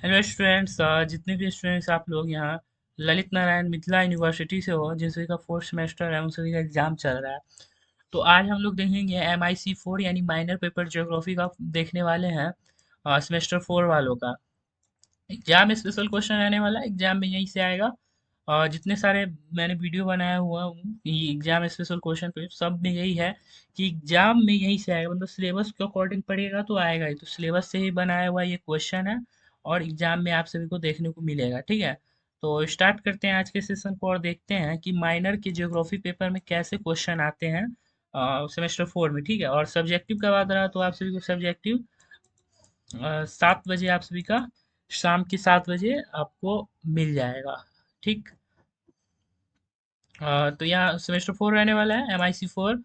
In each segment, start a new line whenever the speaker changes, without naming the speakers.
Hello students, जितने भी students आप लोग यहाँ ललित नारायण मिथिला यूनिवर्सिटी से हो, जिन सभी का फोर्थ सेमेस्टर है, उन सभी का एग्जाम चल रहा है। तो आज हम लोग देखेंगे MIC 4 यानी माइनर पेपर ज्योग्राफी का देखने वाले हैं, सेमेस्टर 4 वालों का। एग्जाम स्पेशल क्वेश्चन रहने वाला है, एग्जाम में यहीं से आएगा। और जितने सारे मैंने वीडियो बनाया हुआ हूँ ये एग्जाम स्पेशल क्वेश्चन पे, सब में यही है कि एग्जाम में यहीं से आएगा, मतलब सिलेबस के अकॉर्डिंग पढ़ेगा तो आएगा ही। तो सिलेबस से ही बनाया हुआ ये क्वेश्चन है और एग्जाम में आप सभी को देखने को मिलेगा, ठीक है। तो स्टार्ट करते हैं आज के सेशन को और देखते हैं कि माइनर के ज्योग्राफी पेपर में कैसे क्वेश्चन आते हैं सेमेस्टर 4 में, ठीक है। और सब्जेक्टिव का बात रहा तो आप सभी को सब्जेक्टिव 7 बजे आप सभी का, शाम के 7 बजे आपको मिल जाएगा, ठीक। तो यहाँ सेमेस्टर 4 रहने वाला है, MIC 4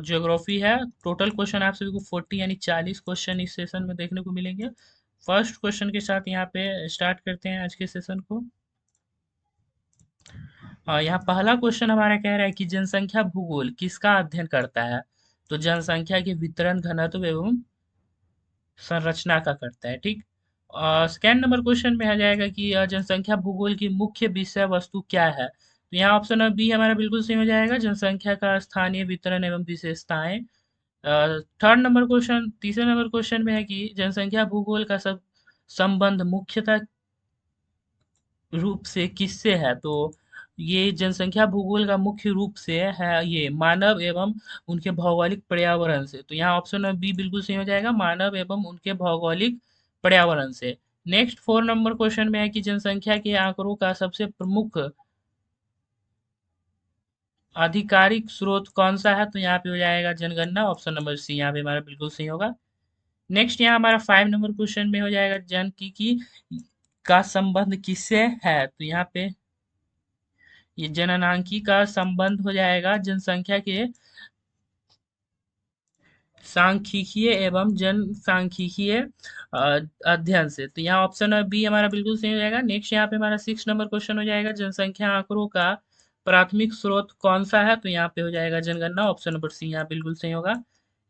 ज्योग्राफी है। टोटल क्वेश्चन आप सभी को 40 यानी 40 क्वेश्चन इस सेशन में देखने को मिलेंगे। फर्स्ट क्वेश्चन के साथ यहाँ पे स्टार्ट करते हैं आज के सेशन को। यहाँ पहला क्वेश्चन हमारा कह रहा है कि जनसंख्या भूगोल किसका अध्ययन करता है। तो जनसंख्या के वितरण, घनत्व एवं संरचना का करता है, ठीक। सेकेंड नंबर क्वेश्चन में आ जाएगा कि जनसंख्या भूगोल की मुख्य विषय वस्तु क्या है। तो यहाँ ऑप्शन बी हमारा बिल्कुल सही हो जाएगा, जनसंख्या का स्थानीय वितरण एवं विशेषताएं। थर्ड नंबर क्वेश्चन, तीसरे नंबर क्वेश्चन में है कि जनसंख्या भूगोल का सब संबंध मुख्यतः रूप से किससे है। तो ये जनसंख्या भूगोल का मुख्य रूप से है ये मानव एवं उनके भौगोलिक पर्यावरण से। तो यहाँ ऑप्शन बी बिल्कुल सही हो जाएगा, मानव एवं उनके भौगोलिक पर्यावरण से। नेक्स्ट 4 नंबर क्वेश्चन में है कि जनसंख्या के आंकड़ों का सबसे प्रमुख आधिकारिक स्रोत कौन सा है। तो यहाँ पे हो जाएगा जनगणना, ऑप्शन नंबर सी यहाँ पे हमारा बिल्कुल सही होगा। नेक्स्ट यहाँ हमारा 5 नंबर क्वेश्चन में हो जाएगा जनकी का संबंध किससे है। तो यहाँ पे ये जननांकी का संबंध हो जाएगा जनसंख्या के सांख्यिकीय एवं जनसांख्यिकीय अध्ययन से। तो यहाँ ऑप्शन बी हमारा बिल्कुल सही हो जाएगा। नेक्स्ट यहाँ पे हमारा 6 नंबर क्वेश्चन हो जाएगा, जनसंख्या आंकड़ों का प्राथमिक स्रोत कौन सा है। तो यहाँ पे हो जाएगा जनगणना, ऑप्शन नंबर सी यहाँ बिल्कुल सही होगा।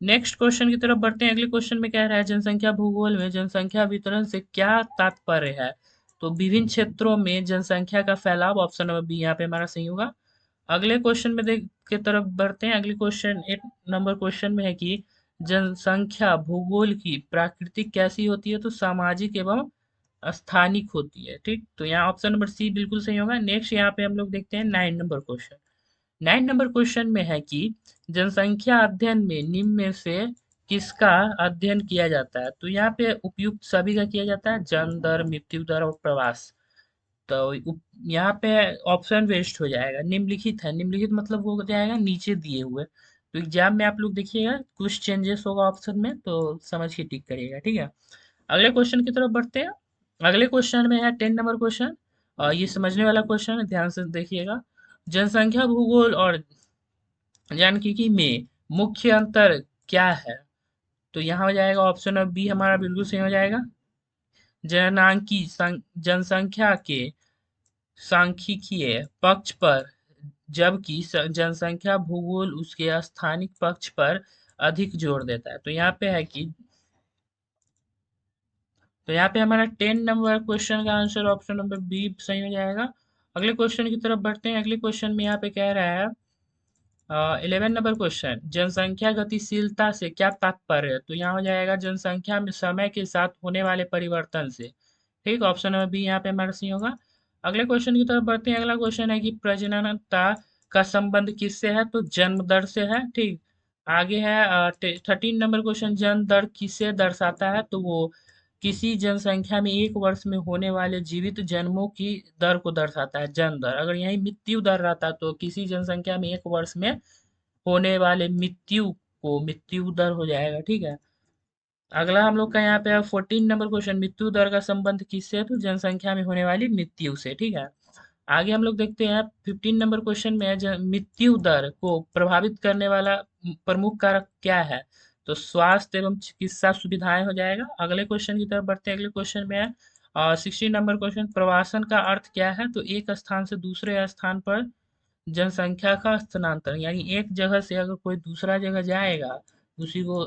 नेक्स्ट क्वेश्चन की तरफ बढ़ते हैं। अगले क्वेश्चन में कह रहा है जनसंख्या भूगोल में जनसंख्या वितरण से क्या तात्पर्य है। तो विभिन्न क्षेत्रों में जनसंख्या का फैलाव, ऑप्शन नंबर बी यहाँ पे हमारा सही होगा। अगले क्वेश्चन में देख के तरफ बढ़ते हैं। अगले क्वेश्चन 8 नंबर क्वेश्चन में है कि जनसंख्या भूगोल की प्राकृतिक कैसी होती है। तो सामाजिक एवं स्थानिक होती है, ठीक। तो यहाँ ऑप्शन नंबर सी बिल्कुल सही होगा। नेक्स्ट यहाँ पे हम लोग देखते हैं 9 नंबर क्वेश्चन। 9 नंबर क्वेश्चन में है कि जनसंख्या अध्ययन में निम्न में से किसका अध्ययन किया जाता है। तो यहाँ पे उपयुक्त सभी का किया जाता है, जन्म दर, मृत्यु दर और प्रवास। तो यहाँ पे ऑप्शन वेस्ट हो जाएगा, निम्नलिखित है, निम्नलिखित मतलब वो हो जाएगा नीचे दिए हुए। तो एग्जाम में आप लोग देखिएगा कुछ चेंजेस होगा ऑप्शन में, तो समझ के टिक करिएगा, ठीक है। अगले क्वेश्चन की तरफ बढ़ते हैं। अगले क्वेश्चन में है 10 नंबर क्वेश्चन। ये समझने वाला क्वेश्चन है, ध्यान से देखिएगा। जनसंख्या भूगोल और जानकीकी में मुख्य अंतर क्या है। तो यहाँ हो जाएगा ऑप्शन बी हमारा बिल्कुल सही हो जाएगा, जनसंख्या के सांख्यिकीय पक्ष पर, जबकि जनसंख्या भूगोल उसके स्थानिक पक्ष पर अधिक जोर देता है। तो यहाँ पे हमारा 10 नंबर क्वेश्चन का आंसर ऑप्शन नंबर बी सही हो जाएगा। अगले क्वेश्चन की तरफ बढ़ते हैं। अगले क्वेश्चन में यहाँ पे कह रहा है 11 नंबर क्वेश्चन, जनसंख्या गतिशीलता से क्या तात्पर्य है। तो यहाँ हो जाएगा जनसंख्या में समय के साथ होने वाले परिवर्तन से, ठीक। ऑप्शन नंबर बी यहाँ पे हमारा सही होगा। अगले क्वेश्चन की तरफ बढ़ते हैं। अगला क्वेश्चन है कि प्रजननता का संबंध किससे है। तो जन्म दर से है, ठीक। आगे है 13 नंबर क्वेश्चन, जन्म दर किसे दर्शाता है। तो वो किसी जनसंख्या में एक वर्ष में होने वाले जीवित जन्मों की दर को दर्शाता है, जन्म दर। अगर यही मृत्यु दर रहता तो किसी जनसंख्या में एक वर्ष में होने वाले मृत्यु को मृत्यु दर हो जाएगा, ठीक है। अगला हम लोग का यहाँ पे 14 नंबर क्वेश्चन, मृत्यु दर का संबंध किससे है। तो जनसंख्या में होने वाली मृत्यु से, ठीक है। आगे हम लोग देखते हैं 15 नंबर क्वेश्चन में है, मृत्यु दर को प्रभावित करने वाला प्रमुख कारक क्या है। तो स्वास्थ्य एवं चिकित्सा सुविधाएं हो जाएगा। अगले क्वेश्चन की तरफ बढ़ते हैं। अगले क्वेश्चन में है 16 नंबर क्वेश्चन, प्रवासन का अर्थ क्या है। तो एक स्थान से दूसरे स्थान पर जनसंख्या का स्थानांतरण, यानी एक जगह से अगर कोई दूसरा जगह जाएगा उसी को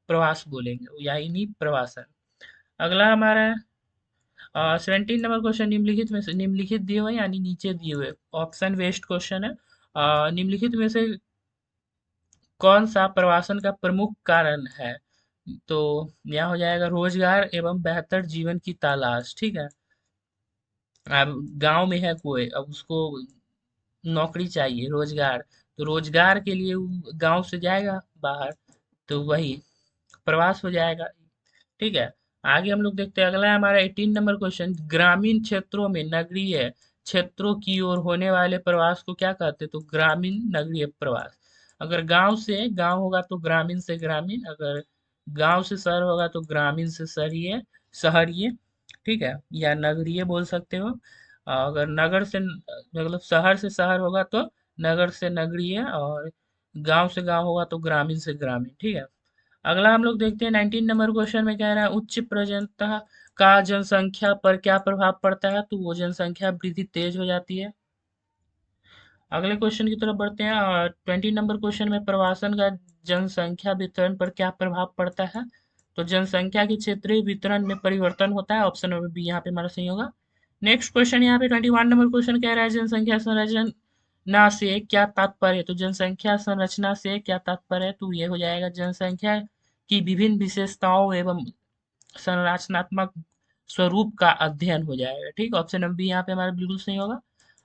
प्रवास बोलेंगे, यानी प्रवासन। अगला हमारा है 17 नंबर क्वेश्चन निम्नलिखित में से, निम्नलिखित दिए हुए यानी नीचे दिए हुए, ऑप्शन वेस्ट क्वेश्चन है। निम्नलिखित में से कौन सा प्रवासन का प्रमुख कारण है? तो यहाँ हो जाएगा रोजगार एवं बेहतर जीवन की तलाश। ठीक है। अब गांव में है कोई, अब उसको नौकरी चाहिए, रोजगार, तो रोजगार के लिए वो गांव से जाएगा बाहर, तो वही प्रवास हो जाएगा। ठीक है। आगे हम लोग देखते हैं, अगला है हमारा 18 नंबर क्वेश्चन, ग्रामीण क्षेत्रों में नगरीय क्षेत्रों की ओर होने वाले प्रवास को क्या कहते हैं? तो ग्रामीण नगरीय प्रवास। अगर गांव से गांव होगा तो ग्रामीण से ग्रामीण, अगर गांव से शहर होगा तो ग्रामीण से शहरीय, शहरीय। ठीक है, या नगरीय बोल सकते हो। अगर नगर से मतलब शहर से शहर होगा तो नगर से नगरीय, और गांव से गांव होगा तो ग्रामीण से ग्रामीण। ठीक है। अगला हम लोग देखते हैं 19 नंबर क्वेश्चन में कह रहा है, उच्च प्रजनता का जनसंख्या पर क्या प्रभाव पड़ता है? तो वो जनसंख्या वृद्धि तेज हो जाती है। अगले क्वेश्चन की तरफ बढ़ते हैं। 20 नंबर क्वेश्चन में प्रवासन का जनसंख्या वितरण पर क्या प्रभाव पड़ता है? तो जनसंख्या के क्षेत्रीय वितरण में परिवर्तन होता है। ऑप्शन नंबर बी यहाँ पे हमारा सही होगा। नेक्स्ट क्वेश्चन यहाँ पे 21 नंबर क्वेश्चन कह रहा है, जनसंख्या संरचना से क्या तात्पर्य है? तो जनसंख्या संरचना से क्या तात्पर्य है? तो ये हो जाएगा जनसंख्या की विभिन्न विशेषताओं एवं संरचनात्मक स्वरूप का अध्ययन हो जाएगा। ठीक, ऑप्शन नंबर बी यहाँ पे हमारा बिल्कुल सही होगा।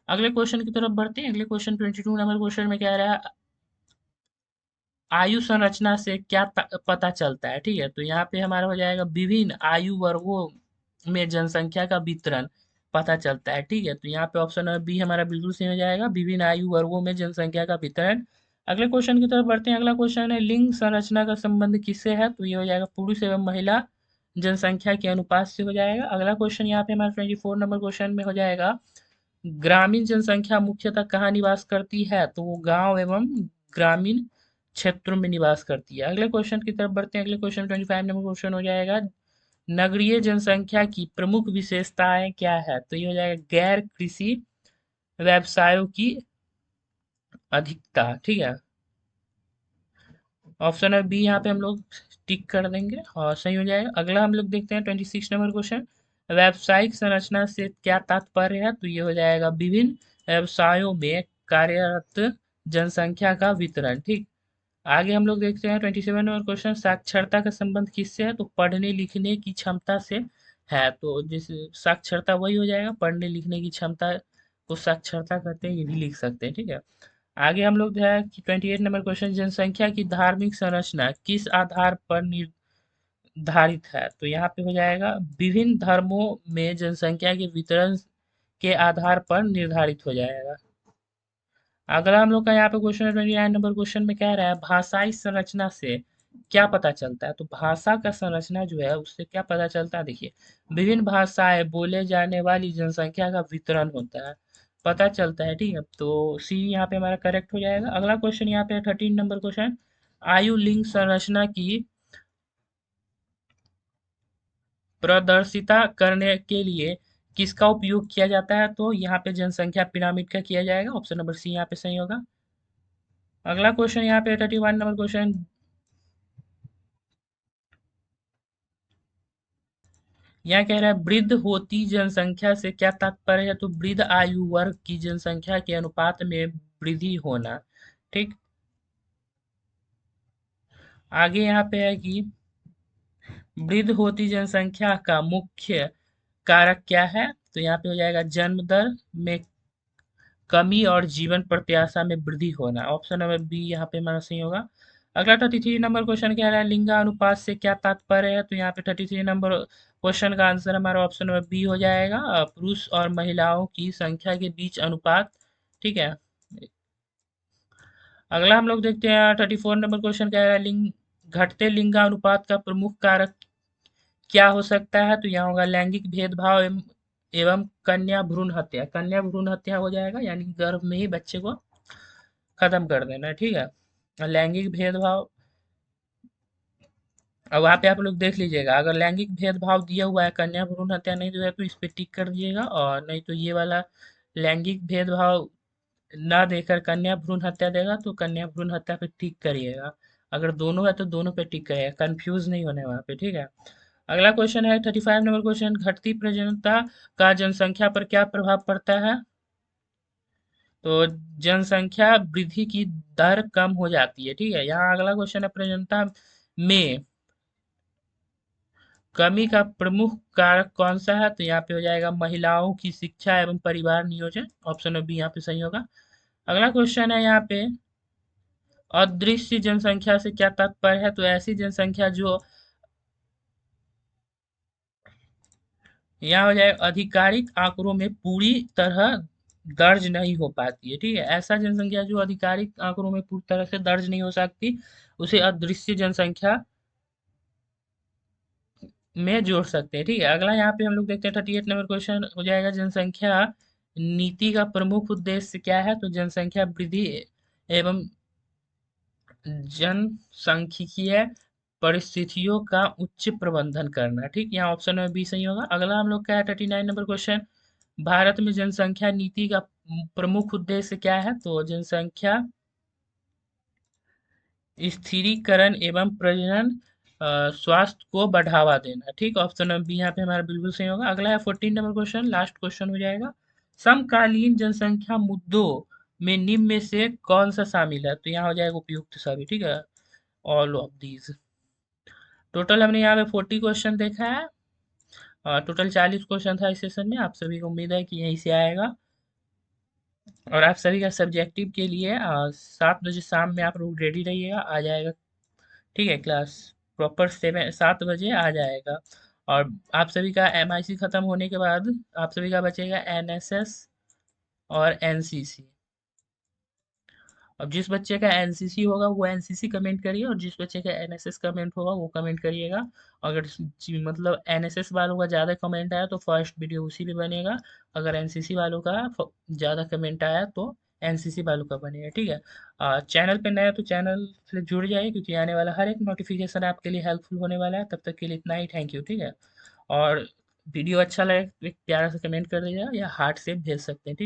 अगले क्वेश्चन की तरफ बढ़ते हैं। अगले क्वेश्चन 22 नंबर क्वेश्चन में क्या रहा है, आयु संरचना से क्या पता चलता है? ठीक है, तो यहाँ पे हमारा हो जाएगा विभिन्न आयु वर्गों में जनसंख्या का वितरण पता चलता है। ठीक है, तो यहाँ पे ऑप्शन नंबर बी हमारा बिल्कुल सही हो जाएगा, विभिन्न आयु वर्गों में जनसंख्या का वितरण। अगले क्वेश्चन की तरफ बढ़ते हैं। अगला क्वेश्चन है, लिंग संरचना का संबंध किससे है? तो ये हो जाएगा पुरुष एवं महिला जनसंख्या के अनुपात से हो जाएगा। अगला क्वेश्चन यहाँ पे हमारा 24 नंबर क्वेश्चन में हो जाएगा, ग्रामीण जनसंख्या मुख्यतः कहाँ निवास करती है? तो वो गांव एवं ग्रामीण क्षेत्रों में निवास करती है। अगले क्वेश्चन की तरफ बढ़ते हैं। अगले क्वेश्चन 25 नंबर क्वेश्चन हो जाएगा, नगरीय जनसंख्या की प्रमुख विशेषताएं क्या है? तो ये हो जाएगा गैर कृषि व्यवसायों की अधिकता। ठीक है, ऑप्शन है बी यहाँ पे हम लोग टिक कर देंगे और सही हो जाएगा। अगला हम लोग देखते हैं 26 नंबर क्वेश्चन, व्यावसायिक संरचना से क्या तात्पर्य है? तो ये हो जाएगा विभिन्न व्यवसायों में कार्यरत जनसंख्या का वितरण। ठीक, आगे हम लोग देखते हैं 27 नंबर क्वेश्चन, साक्षरता का संबंध किससे है? तो पढ़ने लिखने की क्षमता से है। तो जैसे साक्षरता वही हो जाएगा, पढ़ने लिखने की क्षमता को साक्षरता कहते हैं, ये भी लिख सकते हैं। ठीक है, आगे हम लोग जो है कि 28 नंबर क्वेश्चन, जनसंख्या की धार्मिक संरचना किस आधार पर निर्धारित है? तो यहाँ पे हो जाएगा विभिन्न धर्मों में जनसंख्या के वितरण के आधार पर निर्धारित हो जाएगा। अगला हम लोग का यहाँ पे क्वेश्चन है 29 नंबर क्वेश्चन में कह रहा है, भाषाई संरचना से क्या पता चलता है? तो भाषा का संरचना जो है उससे क्या पता चलता है? देखिए, विभिन्न भाषाएं बोले जाने वाली जनसंख्या का वितरण होता है, पता चलता है। ठीक है, तो सी यहाँ पे हमारा करेक्ट हो जाएगा। अगला क्वेश्चन यहाँ पे 13 नंबर क्वेश्चन, आयु लिंग संरचना की प्रदर्शिता करने के लिए किसका उपयोग किया जाता है? तो यहाँ पे जनसंख्या पिरामिड का किया जाएगा। ऑप्शन नंबर सी यहाँ पे सही होगा। अगला क्वेश्चन यहाँ पे 31 नंबर क्वेश्चन, यहाँ कह रहा है वृद्ध होती जनसंख्या से क्या तात्पर्य है? तो वृद्ध आयु वर्ग की जनसंख्या के अनुपात में वृद्धि होना। ठीक, आगे यहाँ पे है कि वृद्ध होती जनसंख्या का मुख्य कारक क्या है? तो यहाँ पे हो जाएगा जन्म दर में कमी और जीवन प्रत्याशा में वृद्धि होना। ऑप्शन नंबर बी यहाँ पे हमारा सही होगा। अगला 33 नंबर क्वेश्चन कह रहा है, लिंगानुपात से क्या तात्पर्य है? तो यहाँ पे 33 नंबर क्वेश्चन का आंसर हमारा ऑप्शन नंबर बी हो जाएगा, पुरुष और महिलाओं की संख्या के बीच अनुपात। ठीक है, अगला हम लोग देखते हैं 34 नंबर क्वेश्चन कह रहा है, घटते लिंगानुपात का प्रमुख कारक क्या हो सकता है? तो यहाँ होगा लैंगिक भेदभाव एवं कन्या भ्रूण हत्या। कन्या भ्रूण हत्या हो जाएगा, यानी गर्भ में ही बच्चे को खत्म कर देना है। ठीक है, और लैंगिक भेदभाव, अब वहाँ पे आप लोग देख लीजिएगा, अगर लैंगिक भेदभाव दिया हुआ है, कन्या भ्रूण हत्या नहीं दिया है, तो इस पे टिक कर दीजिएगा, और नहीं तो ये वाला लैंगिक भेदभाव ना देकर कन्या भ्रूण हत्या देगा तो कन्या भ्रूण हत्या पे टिक करिएगा। अगर दोनों है तो दोनों पे टिक करिएगा, कंफ्यूज नहीं होना है वहाँ पे। ठीक है, अगला क्वेश्चन है 35 नंबर क्वेश्चन, घटती प्रजननता का जनसंख्या पर क्या प्रभाव पड़ता है? तो जनसंख्या वृद्धि की दर कम हो जाती है, ठीक है। यहाँ अगला क्वेश्चन है, प्रजननता में कमी का प्रमुख कारक कौन सा है? तो यहाँ पे हो जाएगा महिलाओं की शिक्षा एवं परिवार नियोजन, ऑप्शन बी यहाँ पे सही होगा। अगला क्वेश्चन है यहाँ पे, अदृश्य जनसंख्या से क्या तात्पर्य है? तो ऐसी जनसंख्या जो यहाँ हो जाए आधिकारिक आंकड़ों में पूरी तरह दर्ज नहीं हो पाती है, ठीक है। ऐसा जनसंख्या जो आधिकारिक आंकड़ों में पूरी तरह से दर्ज नहीं हो सकती, उसे अदृश्य जनसंख्या में जोड़ सकते हैं, ठीक है। अगला यहाँ पे हम लोग देखते हैं 38 नंबर क्वेश्चन हो जाएगा, जनसंख्या नीति का प्रमुख उद्देश्य क्या है? तो जनसंख्या वृद्धि एवं जनसांख्यिकीय परिस्थितियों का उच्च प्रबंधन करना, ठीक। यहाँ ऑप्शन में बी सही होगा। अगला हम लोग का है 39 नंबर क्वेश्चन, भारत में जनसंख्या नीति का प्रमुख उद्देश्य क्या है? तो जनसंख्या स्थिरीकरण एवं प्रजनन स्वास्थ्य को बढ़ावा देना, ठीक। ऑप्शन नंबर बी यहाँ पे हमारा बिल्कुल सही होगा। अगला है 14 नंबर क्वेश्चन, लास्ट क्वेश्चन हो जाएगा, समकालीन जनसंख्या मुद्दों में निम्न में से कौन सा शामिल है? तो यहाँ हो जाएगा उपयुक्त सभी, ठीक है, ऑल ऑफ दीज। टोटल हमने यहाँ पे 40 क्वेश्चन देखा है, और टोटल 40 क्वेश्चन था इस सेशन में। आप सभी को उम्मीद है कि यहीं से आएगा, और आप सभी का सब्जेक्टिव के लिए 7 बजे शाम में आप लोग रेडी रहिएगा, आ जाएगा, ठीक है। क्लास प्रॉपर 7 बजे आ जाएगा। और आप सभी का MIC खत्म होने के बाद आप सभी का बचेगा NSS और NCC। अब जिस बच्चे का एनसीसी होगा वो एनसीसी कमेंट करिए, और जिस बच्चे का एनएसएस कमेंट होगा वो कमेंट करिएगा। अगर मतलब एनएसएस वालों का ज़्यादा कमेंट आया तो फर्स्ट वीडियो उसी पे बनेगा, अगर एनसीसी वालों का ज़्यादा कमेंट आया तो एनसीसी वालों का बनेगा, ठीक है। चैनल पे नया है तो चैनल से जुड़ जाइए, क्योंकि आने वाला हर एक नोटिफिकेशन आपके लिए हेल्पफुल होने वाला है। तब तक के लिए इतना ही, थैंक यू, ठीक है। और वीडियो अच्छा लगे तो एक प्यारा सा कमेंट कर दीजिएगा, या हार्ट से भेज सकते हैं, ठीक है।